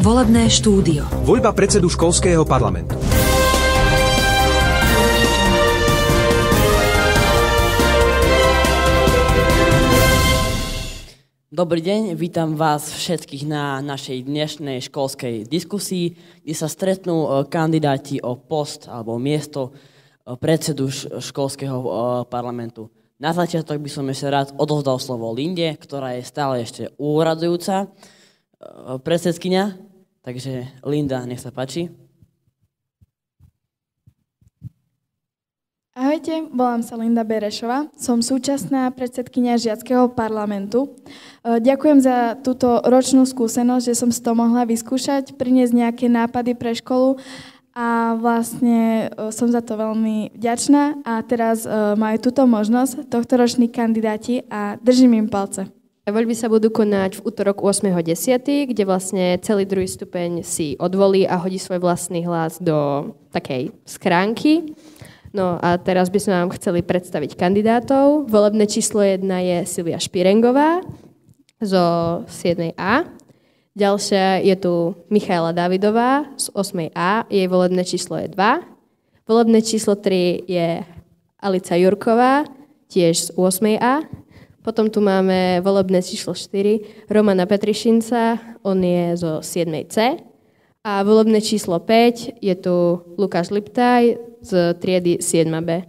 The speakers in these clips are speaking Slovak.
Volebné štúdio. Voľba predsedu školského parlamentu. Dobrý deň, vítam vás všetkých na našej dnešnej školskej diskusii, kde sa stretnú kandidáti o post alebo miesto predsedu školského parlamentu. Na začiatok by som ešte rád odovzdal slovo Linde, ktorá je stále ešte úradujúca predsedkyňa. Takže Linda, nech sa páči. Ahojte, volám sa Linda Berešová, som súčasná predsedkyňa žiackého parlamentu. Ďakujem za túto ročnú skúsenosť, že som si to mohla vyskúšať, priniesť nejaké nápady pre školu a vlastne som za to veľmi vďačná a teraz majú túto možnosť tohtoroční kandidáti a držím im palce. Voľby sa budú konať v útorok 8.10., kde vlastne celý druhý stupeň si odvolí a hodí svoj vlastný hlas do takej schránky. No a teraz by sme vám chceli predstaviť kandidátov. Volebné číslo 1 je Silvia Špirengová zo 7A. Ďalšia je tu Michaela Davidová z 8A. Jej volebné číslo je 2. Volebné číslo 3 je Alica Jurková, tiež z 8A. Potom tu máme volebné číslo 4, Romana Petrišinca, on je zo 7C. A volebné číslo 5 je tu Lukáš Liptaj z triedy 7B.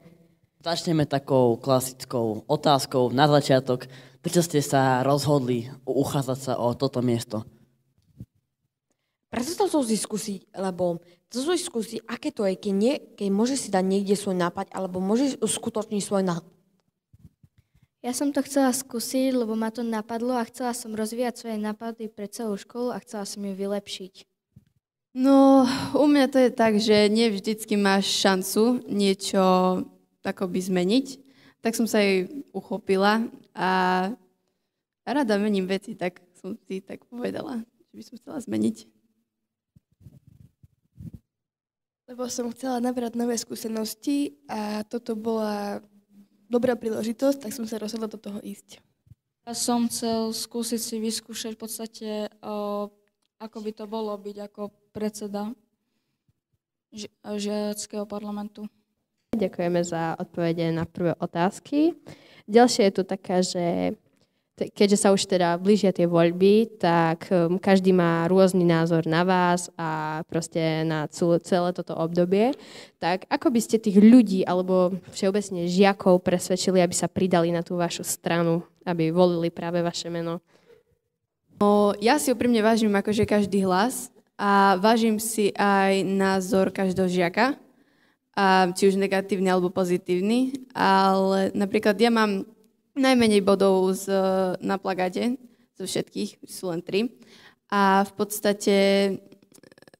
Začneme takou klasickou otázkou na začiatok. Prečo ste sa rozhodli uchádzať sa o toto miesto? Preto som skúsiť, lebo to sú skúsiť, aké to je, keď môžeš si dať niekde svoj nápad, alebo môžeš uskutočniť svoj nápad. Ja som to chcela skúsiť, lebo ma to napadlo a chcela som rozvíjať svoje nápady pre celú školu a chcela som ju vylepšiť. No, u mňa to je tak, že nie vždycky máš šancu niečo takoby zmeniť. Tak som sa jej uchopila a rada mením veci, tak som si tak povedala, že by som chcela zmeniť. Lebo som chcela nabrať nové skúsenosti a toto bola dobrá príležitosť, tak som sa rozhodla do toho ísť. Ja som chcel skúsiť si vyskúšať v podstate, ako by to bolo byť ako predseda žiackého parlamentu. Ďakujeme za odpovede na prvé otázky. Ďalšia je tu taká, že keďže sa už teda blížia tie voľby, tak každý má rôzny názor na vás a proste na celé toto obdobie. Tak ako by ste tých ľudí alebo všeobecne žiakov presvedčili, aby sa pridali na tú vašu stranu, aby volili práve vaše meno? No, ja si úprimne vážim akože každý hlas a vážim si aj názor každého žiaka, a či už negatívny alebo pozitívny, ale napríklad ja mám najmenej bodov na plagáte zo všetkých, sú len 3. A v podstate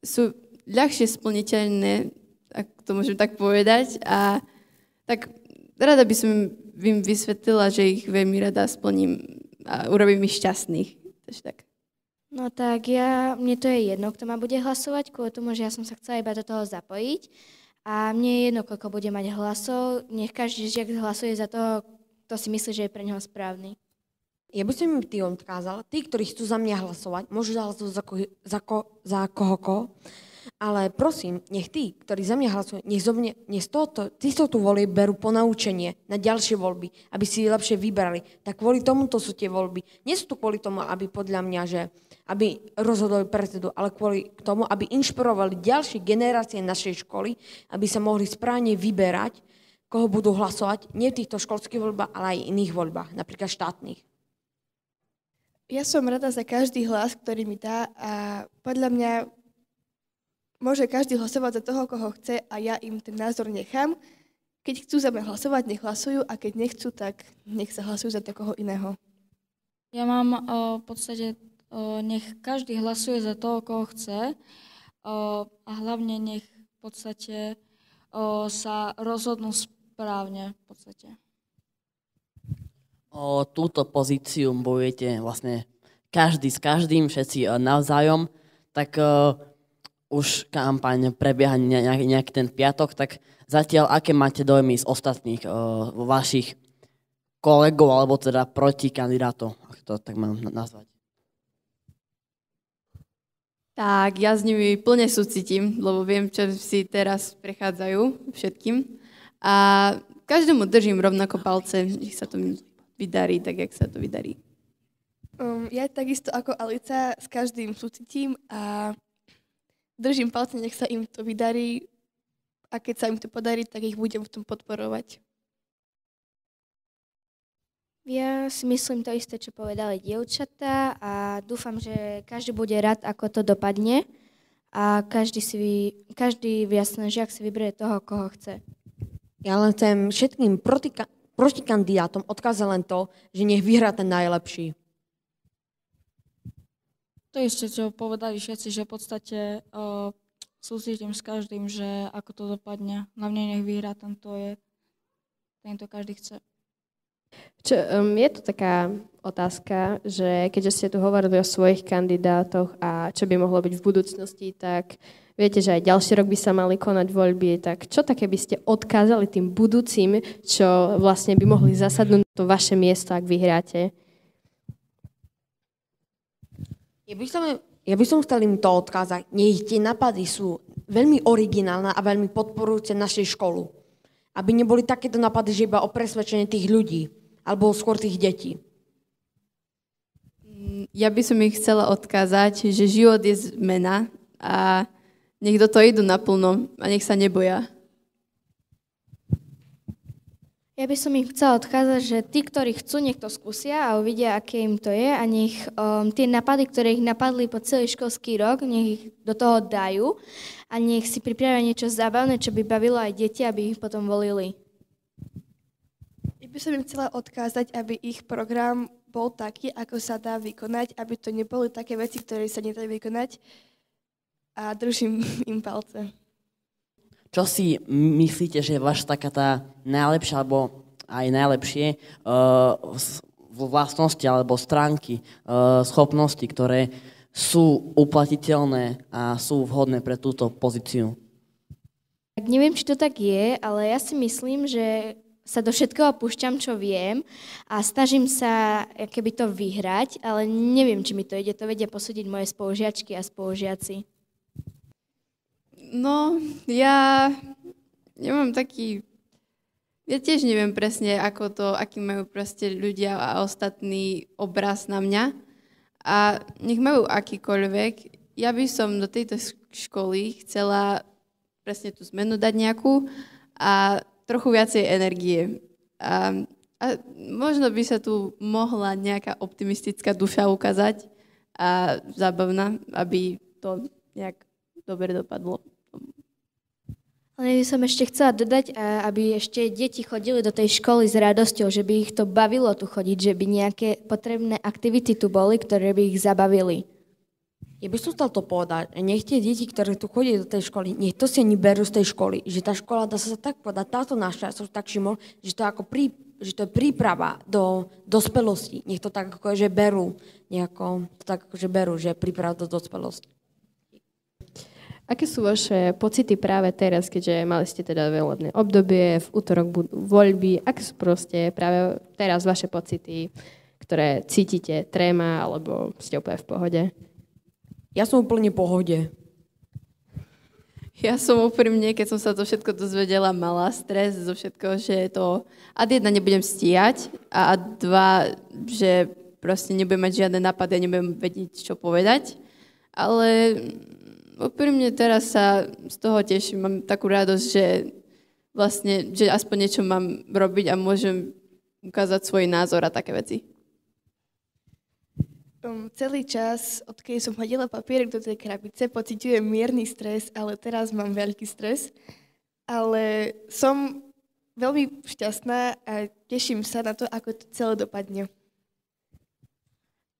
sú ľahšie splniteľné, ak to môžem tak povedať. A tak rada by som im vysvetlila, že ich veľmi rada splním a urobím ich šťastných. Takže tak. No tak mne to je jedno, kto ma bude hlasovať, kvôli tomu, že ja som sa chcela iba do toho zapojiť. A mne je jedno, koľko bude mať hlasov. Nech každý žiak hlasuje za toho, to si myslí, že je pre neho správny. Ja by som im odkázala, tí, ktorí chcú za mňa hlasovať, môžu hlasovať za koho, ale prosím, nech tí, ktorí za mňa hlasujú, nech z tohto volie berú ponaučenie na ďalšie voľby, aby si lepšie vybrali. Tak kvôli tomuto sú tie voľby. Nie sú tu kvôli tomu, aby podľa mňa, že aby rozhodovali predsedu, ale kvôli tomu, aby inšpirovali ďalšie generácie našej školy, aby sa mohli správne vyberať, koho budú hlasovať, nie v týchto školských voľbách, ale aj iných voľbách, napríklad štátnych. Ja som rada za každý hlas, ktorý mi dá a podľa mňa môže každý hlasovať za toho, koho chce a ja im ten názor nechám. Keď chcú za mňa hlasovať, nech hlasujú a keď nechcú, tak nech sa hlasujú za koho iného. Ja mám v podstate, nech každý hlasuje za toho, koho chce a hlavne nech v podstate sa rozhodnú správne v podstate. O túto pozíciu bojujete vlastne každý s každým, všetci navzájom, tak už kampaň prebieha nejaký ten piatok, tak zatiaľ aké máte dojmy z ostatných vašich kolegov alebo teda protikandidátov, ak to tak mám nazvať? Tak, ja s nimi plne súcitím, lebo viem, čo si teraz prechádzajú všetkým. A každému držím rovnako palce, nech sa to vydarí tak, jak sa to vydarí. Ja takisto ako Alica s každým súcitím a držím palce, nech sa im to vydarí a keď sa im to podarí, tak ich budem v tom podporovať. Ja si myslím to isté, čo povedali dievčatá a dúfam, že každý bude rád, ako to dopadne a každý jasný žiak si vyberie toho, koho chce. Ja len chcem všetkým protikandidátom odkázať len to, že nech vyhrá ten najlepší. To isté, čo povedali všetci, že v podstate súcitím s každým, že ako to dopadne. Hlavne nech vyhrá tento každý chce. Je to taká otázka, že keďže ste tu hovorili o svojich kandidátoch a čo by mohlo byť v budúcnosti, tak viete, že aj ďalší rok by sa mali konať voľby, tak čo také by ste odkázali tým budúcim, čo vlastne by mohli zasadnúť na to vaše miesto, ak vyhráte? Ja by som chcel im to odkázať. Nech tie napady sú veľmi originálne a veľmi podporujúce našej školu. Aby neboli takéto napady, že iba o presvedčenie tých ľudí, alebo skôr tých detí. Ja by som ich chcela odkázať, že život je zmena a nech do toho idú naplno a nech sa neboja. Ja by som im chcela odkázať, že tí, ktorí chcú, nech to skúsia a uvidia, aké im to je a nech tie napady, ktoré ich napadli po celý školský rok, nech ich do toho dajú a nech si pripravia niečo zábavné, čo by bavilo aj deti, aby ich potom volili. Ja by som im chcela odkázať, aby ich program bol taký, ako sa dá vykonať, aby to neboli také veci, ktoré sa nedajú vykonať a držím im palce. Čo si myslíte, že je vaša taká tá najlepšia alebo aj najlepšie vlastnosti alebo stránky, schopnosti, ktoré sú uplatiteľné a sú vhodné pre túto pozíciu? Tak neviem, či to tak je, ale ja si myslím, že sa do všetkého púšťam, čo viem a snažím sa keby to vyhrať, ale neviem, či mi to ide. To vedia posúdiť moje spolužiačky a spolužiaci. No, ja mám taký... Ja tiež neviem presne, aký majú proste ľudia a ostatný obraz na mňa. A nech majú akýkoľvek. Ja by som do tejto školy chcela presne tú zmenu dať nejakú a trochu viacej energie. A možno by sa tu mohla nejaká optimistická duša ukázať a zábavná, aby to nejak dobre dopadlo. Ale by som ešte chcela dodať, aby ešte deti chodili do tej školy s radosťou, že by ich to bavilo tu chodiť, že by nejaké potrebné aktivity tu boli, ktoré by ich zabavili. Ja by som chcel to povedať, nech tie deti, ktoré tu chodia do tej školy, nech to si ani berú z tej školy, že tá škola, dá sa tak povedať, táto naša, som tak všimol, že to, že to je príprava do dospelosti. Nech to tak akože berú, že je príprava do dospelosti. Aké sú vaše pocity práve teraz, keďže mali ste teda volebné obdobie, v útorok budú voľby, aké sú proste práve teraz vaše pocity, ktoré cítite, tréma, alebo ste úplne v pohode? Ja som úplne v pohode. Ja som úprimne, keď som sa to všetko dozvedela, mala stres zo všetkoho, že to ad 1 nebudem stíhať a ad 2, že proste nebudem mať žiadne nápady a nebudem vedieť, čo povedať. Ale úprimne teraz sa z toho teším, mám takú radosť, že vlastne, že aspoň niečo mám robiť a môžem ukázať svoj názor a také veci. Celý čas, odkedy som hodila papierik do tej krabice, pociťujem mierny stres, ale teraz mám veľký stres. Ale som veľmi šťastná a teším sa na to, ako to celé dopadne.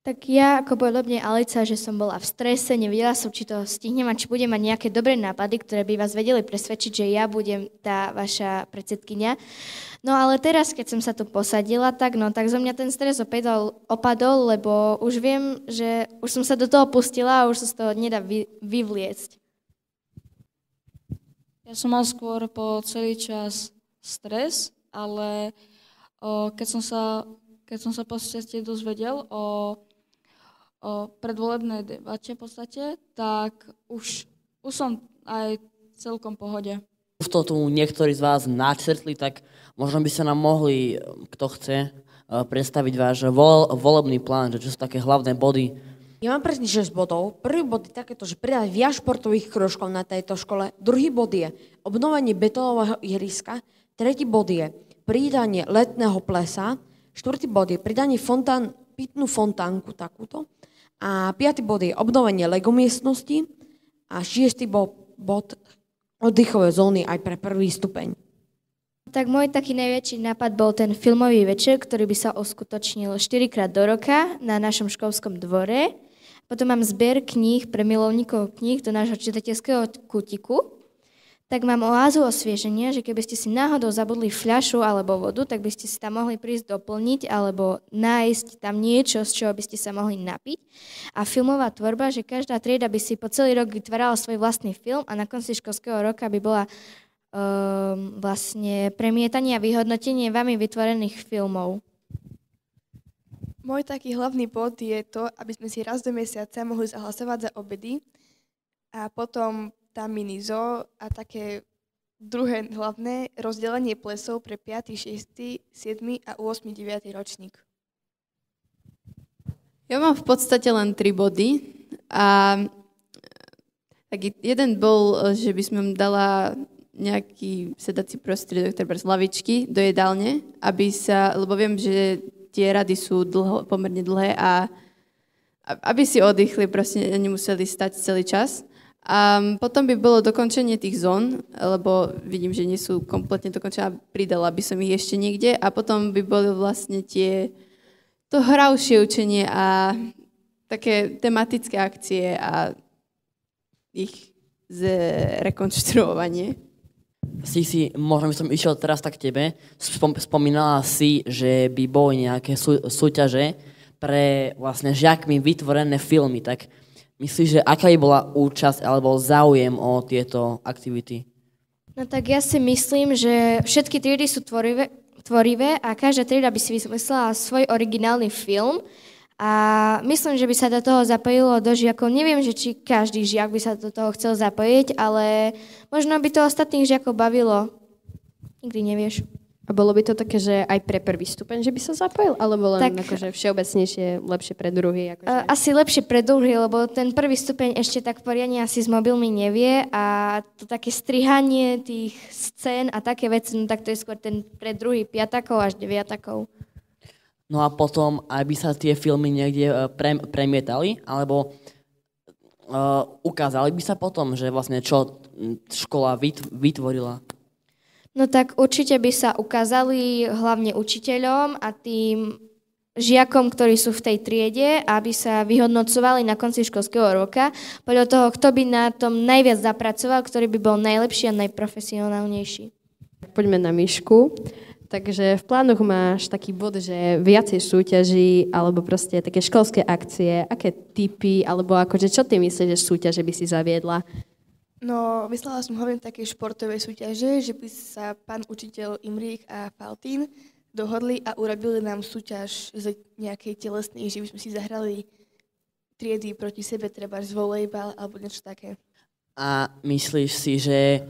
Tak ja ako podobne Alica, že som bola v strese, nevedela som, či to stihnem a či budem mať nejaké dobré nápady, ktoré by vás vedeli presvedčiť, že ja budem tá vaša predsedkynia. No ale teraz, keď som sa tu posadila, tak zo mňa ten stres opadol, lebo už viem, že už som sa do toho pustila a už sa z toho nedá vyvliecť. Ja som mal skôr po celý čas stres, ale keď som sa v podstate dozvedel o predvolebnej debate v podstate, tak už som aj celkom v pohode. Už to tu niektorí z vás načrtli, tak možno by sa nám mohli, kto chce, predstaviť váš volebný plán, že čo sú také hlavné body. Ja mám presne 6 bodov. Prvý bod je takéto, že pridať viac športových krúžkov na tejto škole. Druhý bod je obnovenie betónového ihriska. Tretí bod je pridanie letného plesa. Štvrtý bod je pridanie pitnú fontánku takúto. A piatý bod je obnovenie Lego miestnosti. A šiestý bod oddychové zóny aj pre prvý stupeň. Tak môj taký najväčší nápad bol ten filmový večer, ktorý by sa uskutočnil 4-krát do roka na našom školskom dvore. Potom mám zber kníh pre milovníkov kníh do nášho čitateľského kútiku. Tak mám oázu osvieženia, že keby ste si náhodou zabudli fľašu alebo vodu, tak by ste si tam mohli prísť doplniť alebo nájsť tam niečo, z čoho by ste sa mohli napiť. A filmová tvorba, že každá trieda by si po celý rok vytvárala svoj vlastný film a na konci školského roka by bola vlastne premietanie a vyhodnotenie vami vytvorených filmov. Môj taký hlavný bod je to, aby sme si raz do mesiaca mohli zahlasovať za obedy a potom tam minizo a také druhé hlavné rozdelenie plesov pre 5., 6., 7. a 8., 9. ročník. Ja mám v podstate len 3 body a tak jeden bol, že by som dala nejaký sedací prostriedok, treba z lavičky do jedálne, aby sa, lebo viem, že tie rady sú pomerne dlhé a aby si oddychli, proste nemuseli stať celý čas. A potom by bolo dokončenie tých zón, lebo vidím, že nie sú kompletne dokončené, pridala by som ich ešte niekde a potom by boli vlastne to hravšie učenie a také tematické akcie a ich zrekonštruovanie. Si, možno by som išiel teraz tak k tebe. Spomínala si, že by boli nejaké súťaže pre vlastne žiakmi vytvorené filmy. Tak myslíš, že aká by bola účasť alebo záujem o tieto aktivity? No tak ja si myslím, že všetky triedy sú tvorivé a každá trieda by si vymyslela svoj originálny film. A myslím, že by sa do toho zapojilo do žiakov. Neviem, že či každý žiak by sa do toho chcel zapojiť, ale možno by to ostatných žiakov bavilo. Nikdy nevieš. A bolo by to také, že aj pre prvý stupeň, že by sa zapojil? Alebo len tak, akože všeobecnejšie, lepšie pre druhý? Akože... Asi lepšie pre druhý, lebo ten prvý stupeň ešte tak poriadne asi s mobilmi nevie a to také strihanie tých scén a také veci, no tak to je skôr ten pre druhý piatakov až deviatakov. No a potom, aby sa tie filmy niekde premietali, alebo ukázali by sa potom, že vlastne čo škola vytvorila? No tak určite by sa ukázali hlavne učiteľom a tým žiakom, ktorí sú v tej triede, aby sa vyhodnocovali na konci školského roka podľa toho, kto by na tom najviac zapracoval, ktorý by bol najlepší a najprofesionálnejší. Poďme na Mišku. Takže v plánoch máš taký bod, že viacej súťaží alebo proste také školské akcie. Aké typy, alebo akože čo ty myslíš, že súťaže by si zaviedla? No, myslela som hlavne také športové súťaže, že by sa pán učiteľ Imrich a Faltín dohodli a urobili nám súťaž z nejakej telesnej, že by sme si zahrali triedy proti sebe, treba z volejbal alebo niečo také. A myslíš si, že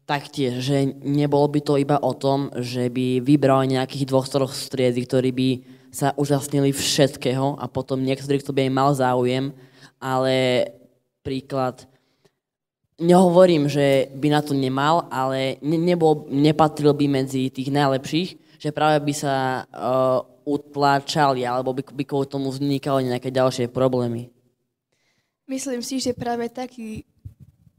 taktiež, že nebolo by to iba o tom, že by vybral nejakých 2-3 striedy, ktorí by sa účastnili všetkého a potom niektorý, kto by aj mal záujem, ale príklad, nehovorím, že by na to nemal, ale nepatril by medzi tých najlepších, že práve by sa utláčali alebo by kvôli tomu vznikali nejaké ďalšie problémy. Myslím si, že práve taký,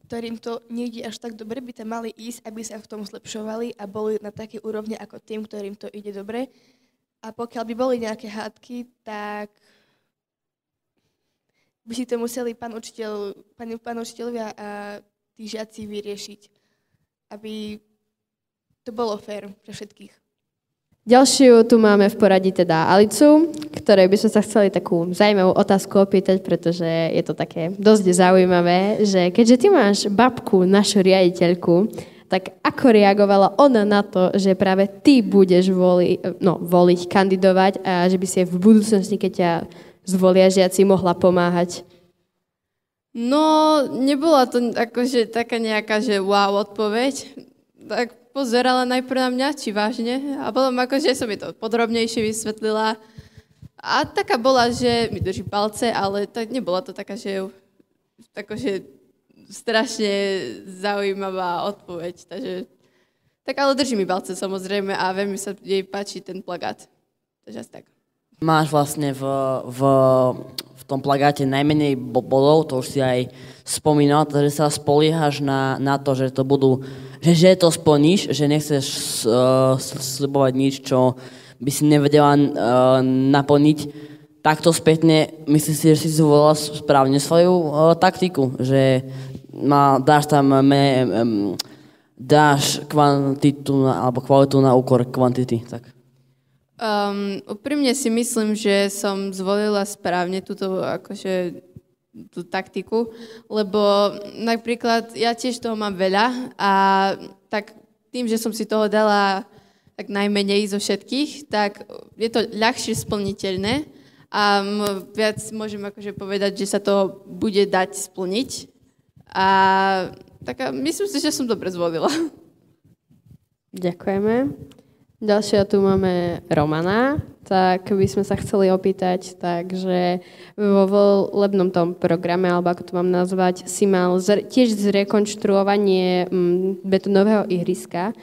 ktorým to nejde až tak dobre, by tam mali ísť, aby sa v tom zlepšovali a boli na také úrovne ako tým, ktorým to ide dobre. A pokiaľ by boli nejaké hádky, tak by si to museli pán učiteľovia a tí žiaci vyriešiť, aby to bolo fér pre všetkých. Ďalšiu tu máme v poradí teda Alicu, ktorej by sme sa chceli takú zaujímavú otázku opýtať, pretože je to také dosť zaujímavé, že keďže ty máš babku, našu riaditeľku, tak ako reagovala ona na to, že práve ty budeš voliť, kandidovať a že by si v budúcnosti, keď ťa zvolia žiaci, mohla pomáhať? No, nebola to akože taká nejaká, že wow odpoveď. Tak pozerala najprv na mňa, či vážne. A potom akože som mi to podrobnejšie vysvetlila. A taká bola, že mi drží palce, ale tak nebola to taká, že akože strašne zaujímavá odpoveď. Takže, tak ale drží mi palce samozrejme a veľmi sa jej páči ten plagát. Takže asi tak. Máš vlastne v tom plagáte najmenej bodov, to už si aj spomínal, takže sa spoliehaš na to, že to budú, že to splníš, že nechceš sľubovať nič, čo by si nevedela naplniť. Takto spätne myslíš si, že si zvolila správne svoju taktiku, že dáš kvantitu alebo kvalitu na úkor kvantity, tak. Úprimne si myslím, že som zvolila správne tú taktiku, lebo napríklad ja tiež toho mám veľa a tak tým, že som si toho dala tak najmenej zo všetkých, tak je to ľahšie splniteľné a viac môžem akože povedať, že sa to bude dať splniť a tak myslím si, že som dobre zvolila. Ďakujeme. Ďalšia tu máme Romana, tak by sme sa chceli opýtať, takže vo volebnom tom programe, alebo ako to mám nazvať, si mal tiež zrekonštruovanie betónového ihriska.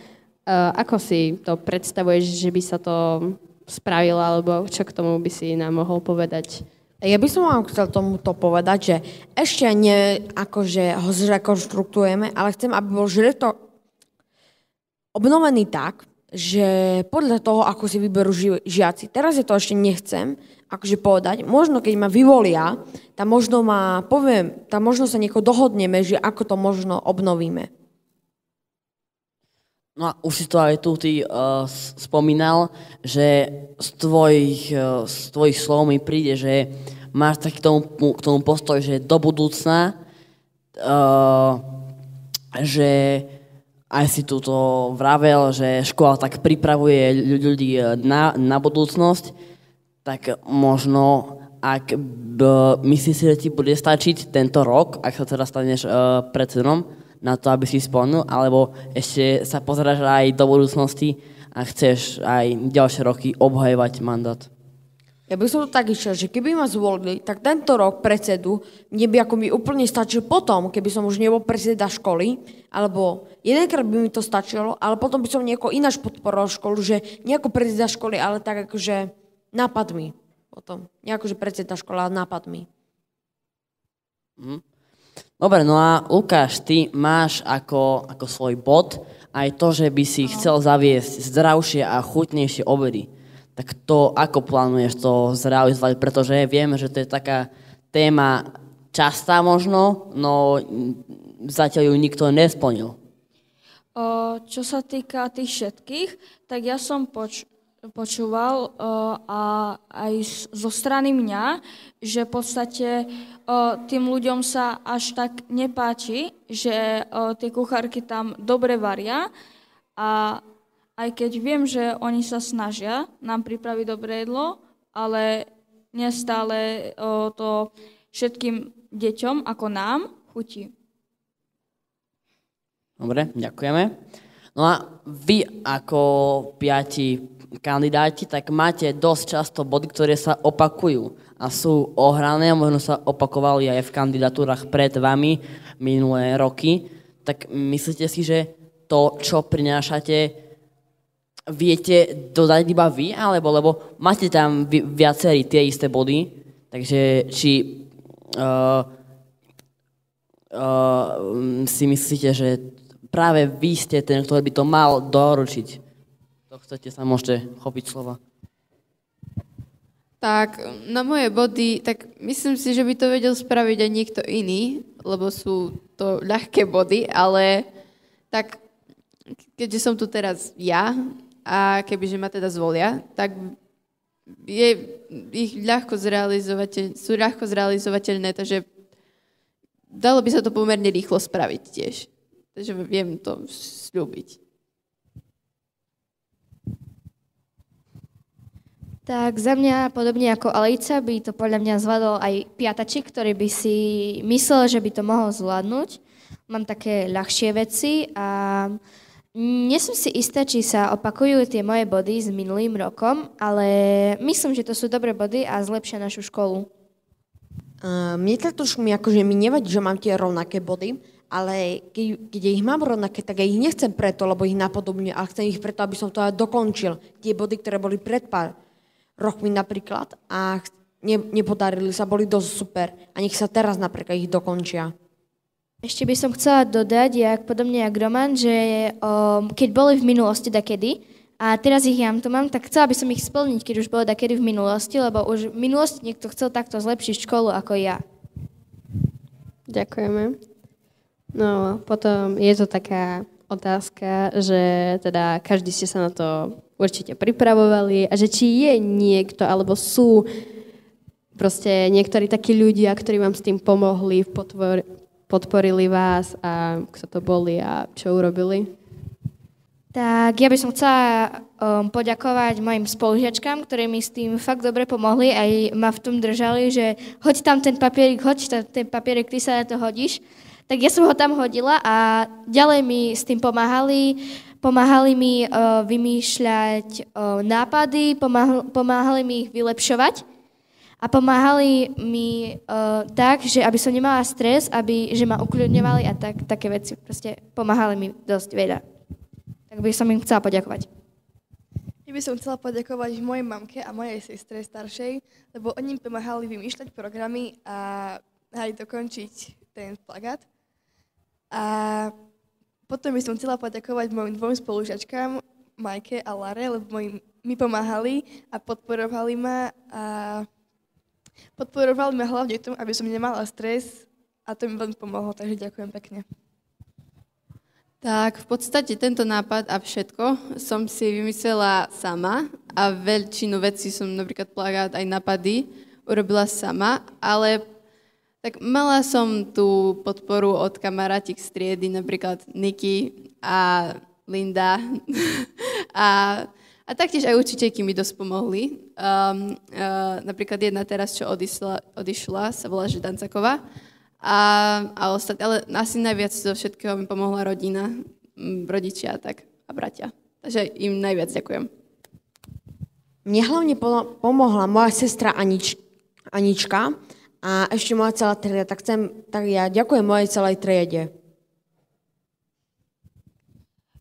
Ako si to predstavuješ, že by sa to spravilo, alebo čo k tomu by si nám mohol povedať? Ja by som vám chcel tomuto povedať, že ešte nie akože ho zrekonštruktujeme, ale chcem, aby bol obnovený tak, že podľa toho, ako si vyberú žiaci. Teraz je to ešte nechcem akože povedať. Možno, keď ma vyvolia, tam možno sa nieko dohodneme, že ako to možno obnovíme. No a už si to aj tu ty spomínal, že z tvojich slov mi príde, že máš taký k tomu postoj, že do budúcna, že aj si tu to vravel, že škola tak pripravuje ľudí na budúcnosť, tak možno, ak myslíš si, že ti bude stačiť tento rok, ak sa teda staneš predsedom, na to, aby si splnil, alebo ešte sa pozeráš aj do budúcnosti a chceš aj ďalšie roky obhajovať mandát? Ja by som to tak išiel, že keby ma zvolili, tak tento rok predsedu mne by ako mi úplne stačil potom, keby som už nebol predseda školy, alebo jedenkrát by mi to stačilo, ale potom by som nejako ináč podporoval školu, že nie ako predseda školy, ale tak akože nápadmi potom. Nie akože predseda školy, ale nápadmi. Dobre, no a Lukáš, ty máš ako svoj bod aj to, že by si chcel zaviesť zdravšie a chutnejšie obedy. Tak to, ako plánuješ to zrealizovať? Pretože vieme, že to je taká téma častá možno, no zatiaľ ju nikto nesplnil. Čo sa týka tých všetkých, tak ja som počúval a aj zo strany mňa, že v podstate tým ľuďom sa až tak nepáči, že tie kuchárky tam dobre varia a aj keď viem, že oni sa snažia nám pripraviť dobré jedlo, ale nestále to všetkým deťom ako nám chutí. Dobre, ďakujeme. No a vy ako 5 kandidáti, tak máte dosť často body, ktoré sa opakujú a sú ohrané, možno sa opakovali aj v kandidatúrach pred vami minulé roky. Tak myslíte si, že to, čo prinášate, viete dodať iba vy, alebo lebo máte tam viacerí tie isté body, takže či si myslíte, že práve vy ste ten, ktorý by to mal doručiť? To chcete, sa môžete chopiť slova. Tak, na moje body, tak myslím si, že by to vedel spraviť aj niekto iný, lebo sú to ľahké body, ale tak, keďže som tu teraz ja, a kebyže ma teda zvolia, tak sú ľahko zrealizovateľné, takže dalo by sa to pomerne rýchlo spraviť tiež. Takže viem to sľúbiť. Tak za mňa, podobne ako Alejca, by to podľa mňa zvládol aj piatačik, ktorý by si myslel, že by to mohol zvládnuť. Mám také ľahšie veci a nie som si istá, či sa opakujú tie moje body s minulým rokom, ale myslím, že to sú dobré body a zlepšia našu školu. Mne tak trošku akože mi nevadí, že mám tie rovnaké body, ale keď ich mám rovnaké, tak ja ich nechcem preto, lebo ich napodobňujem, ale chcem ich preto, aby som to dokončil. Tie body, ktoré boli pred pár rokmi napríklad a nepodarili sa, boli dosť super a nech sa teraz napríklad ich dokončia. Ešte by som chcela dodať, podobne jak Roman, že keď boli v minulosti dakedy a teraz ich ja tu mám, tak chcela by som ich splniť, keď už boli dakedy v minulosti, lebo už v minulosti niekto chcel takto zlepšiť školu ako ja. Ďakujeme. No, potom je to taká otázka, že teda každý ste sa na to určite pripravovali a že či je niekto, alebo sú proste niektorí takí ľudia, ktorí vám s tým pomohli, podporili vás a kto to boli a čo urobili? Tak ja by som chcela poďakovať mojim spolužiačkám, ktorí mi s tým fakt dobre pomohli, aj ma v tom držali, že hoď tam ten papierik, ty sa na to hodíš. Tak ja som ho tam hodila a ďalej mi s tým pomáhali mi vymýšľať nápady, pomáhali mi ich vylepšovať a pomáhali mi tak, že aby som nemala stres, že ma ukľudňovali a také veci. Proste pomáhali mi dosť veľa. Tak by som im chcela poďakovať. Ja by som chcela poďakovať mojej mamke a mojej sestre staršej, lebo oni mi pomáhali vymýšľať programy a aj dokončiť ten plagát. A potom by som chcela poďakovať mojim dvom spolužiačkám, Majke a Lare, lebo mi pomáhali a podporovali ma hlavne v tom, aby som nemala stres a to mi veľmi pomohlo, takže ďakujem pekne. Tak v podstate tento nápad a všetko som si vymyslela sama a väčšinu vecí som napríklad plagát aj nápady urobila sama, ale tak mala som tú podporu od kamarátik z triedy, napríklad Niky a Linda a taktiež aj učiteľky mi dosť pomohli. Napríklad jedna teraz, čo odišla, sa volá Dancáková a ostatní, ale asi najviac zo všetkého mi pomohla rodina, rodičia a bratia. Takže im najviac ďakujem. Mne hlavne pomohla moja sestra Anička, a ešte moja celá trieda, tak ja ďakujem mojej celej triede.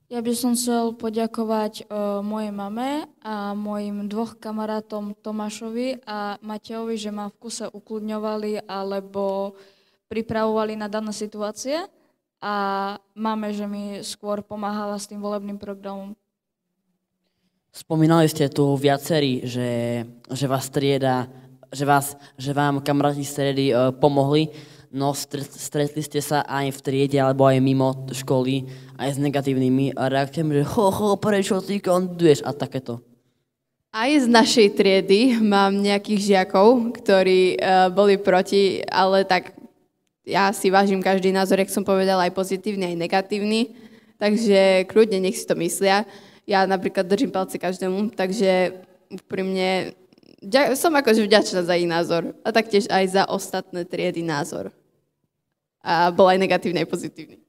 Ja by som chcel poďakovať mojej mame a mojim dvoch kamarátom Tomášovi a Matejovi, že ma v kuse ukludňovali alebo pripravovali na dané situácie a mame, že mi skôr pomáhala s tým volebným programom. Spomínali ste tu viacerí, že vás trieda, že vám kamaráti z triedy pomohli, no stretli ste sa aj v triede alebo aj mimo školy aj s negatívnymi reakciami, že prečo ty kandiduješ a takéto. Aj z našej triedy mám nejakých žiakov, ktorí boli proti, ale tak ja si vážim každý názor, jak som povedala, aj pozitívny, aj negatívny, takže kľudne nech si to myslia. Ja napríklad držím palce každému, takže pri mne som akože vďačná za ich názor a taktiež aj za ostatné triedy názor. A bol aj negatívny, aj pozitívny.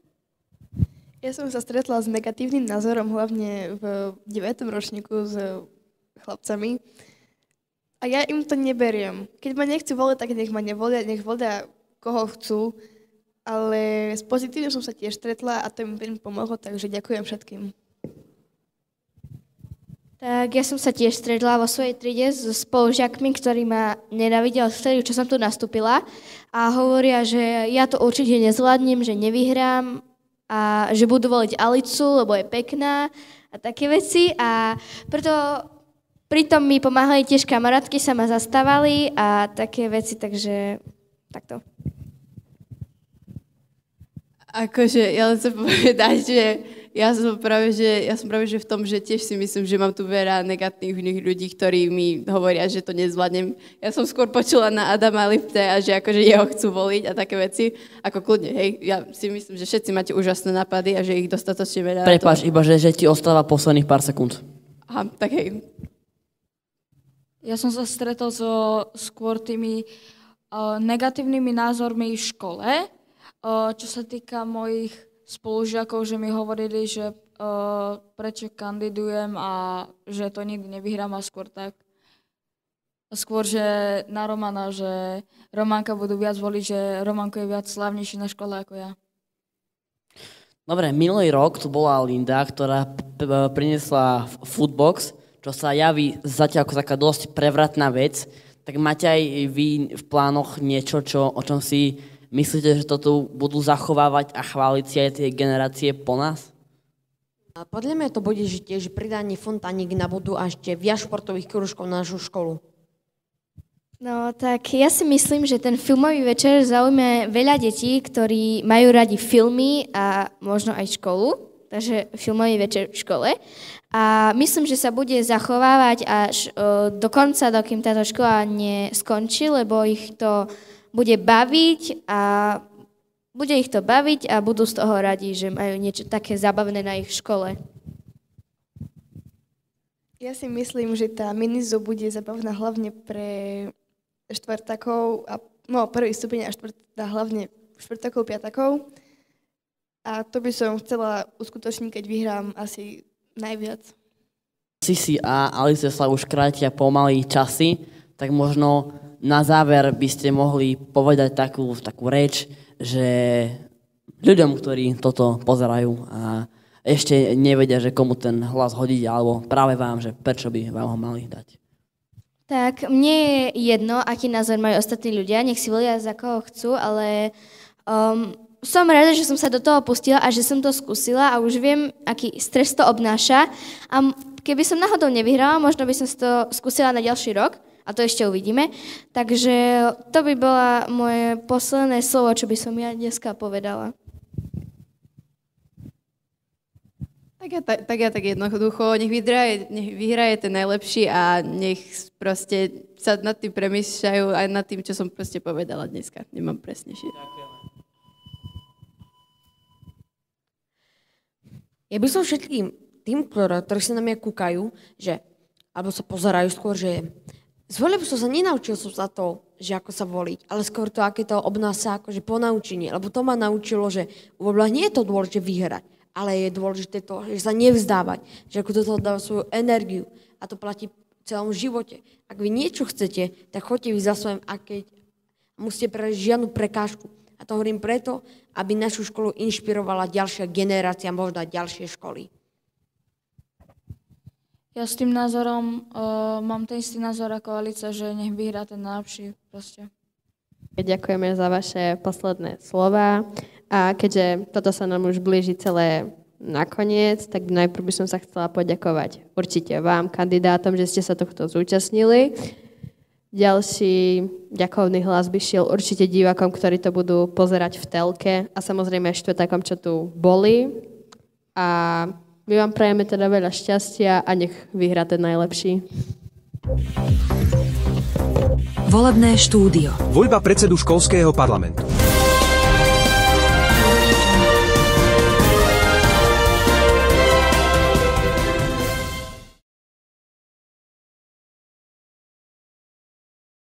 Ja som sa stretla s negatívnym názorom hlavne v 9. ročníku s chlapcami a ja im to neberiem. Keď ma nechcú voliť, tak nech ma nevolia, nech volia koho chcú, ale s pozitívnym som sa tiež stretla a to mi veľmi pomohlo, takže ďakujem všetkým. Tak ja som sa tiež stretla vo svojej triede so spolužiakmi, ktorí ma nenávidia vtedy, čo som tu nastúpila a hovoria, že ja to určite nezvládnem, že nevyhrám a že budú voliť Alicu, lebo je pekná a také veci a preto pritom mi pomáhali tiež kamarátky, sa ma zastávali a také veci, takže takto. Akože ja len chcem povedať, že ja som práve že v tom, že tiež si myslím, že mám tu veľa negatívnych ľudí, ktorí mi hovoria, že to nezvládnem. Ja som skôr počula na Adama Lipte a že akože jeho chcú voliť a také veci. Ako kľudne, hej. Ja si myslím, že všetci máte úžasné nápady a že ich dostatočne veľa. Prepáč, iba že ti ostáva posledných pár sekúnd. Aha, tak hej. Ja som sa stretol so skôr tými negatívnymi názormi v škole, čo sa týka mojich spolužiakov, že mi hovorili, že prečo kandidujem a že to nikdy nevyhrám a skôr tak. Skôr, že na Romana, že Románka budú viac voliť, že Románko je viac slávnejší na škole ako ja. Dobre, minulý rok tu bola Linda, ktorá priniesla foodbox, čo sa javí zatiaľ ako taká dosť prevratná vec. Tak máte aj vy v plánoch niečo, o čom si myslíte, že to tu budú zachovávať a chváliť si aj tie generácie po nás? Podľa mňa to bude že tiež pridanie fontánik na budú a ešte viac športových krúžkov na našu školu. No tak ja si myslím, že ten filmový večer zaujme veľa detí, ktorí majú radi filmy a možno aj školu, takže filmový večer v škole. A myslím, že sa bude zachovávať až do konca, dokým táto škola neskončí, lebo ich to bude baviť a budú z toho radi, že majú niečo také zábavné na ich škole. Ja si myslím, že tá minizo bude zabavná hlavne pre štvrtákov, prvý stupeň a hlavne štvrtákov, piatakov. A to by som chcela uskutočniť, keď vyhrám asi najviac. Sisi a Alice sa už krátia pomaly časy, tak možno na záver by ste mohli povedať takú reč, že ľuďom, ktorí toto pozerajú a ešte nevedia, že komu ten hlas hodiť, alebo práve vám, že prečo by vám ho mali dať. Tak mne je jedno, aký názor majú ostatní ľudia, nech si volia za koho chcú, ale som rada, že som sa do toho pustila a že som to skúsila a už viem, aký stres to obnáša. A keby som náhodou nevyhrala, možno by som si to skúsila na ďalší rok a to ešte uvidíme. Takže to by bola moje posledné slovo, čo by som ja dneska povedala. Tak jednoducho, nech vyhraje ten najlepší a nech proste sa nad tým premýšľajú aj nad tým, čo som proste povedala dneska. Nemám presnejšie. Ja by som všetkým tým, ktorí sa na mňa kúkajú, alebo sa pozerajú skôr, že z volieb som sa nenaučil som za to, že ako sa voliť, ale skôr to, aké to obnáša akože ponaučenie, lebo to ma naučilo, že v voľbách nie je to dôležité vyhrať, ale je dôležité to, že sa nevzdávať, že ako do toho dáva svoju energiu a to platí v celom živote. Ak vy niečo chcete, tak choďte vy za svojím a keď musíte prejsť žiadnu prekážku. A to hovorím preto, aby našu školu inšpirovala ďalšia generácia, možno aj ďalšie školy. Ja s tým názorom mám ten istý názor ako Alica, že nech vyhrá ten najlepší proste. Ďakujeme za vaše posledné slova. A keďže toto sa nám už blíži celé nakoniec, tak najprv by som sa chcela poďakovať určite vám, kandidátom, že ste sa tohto zúčastnili. Ďalší ďakovný hlas by šiel určite divákom, ktorí to budú pozerať v telke a samozrejme aj štvrtákom, čo tu boli. A my vám prajeme teda veľa šťastia a nech vyhrá ten najlepší. Volebné štúdio. Voľba predsedu školského parlamentu.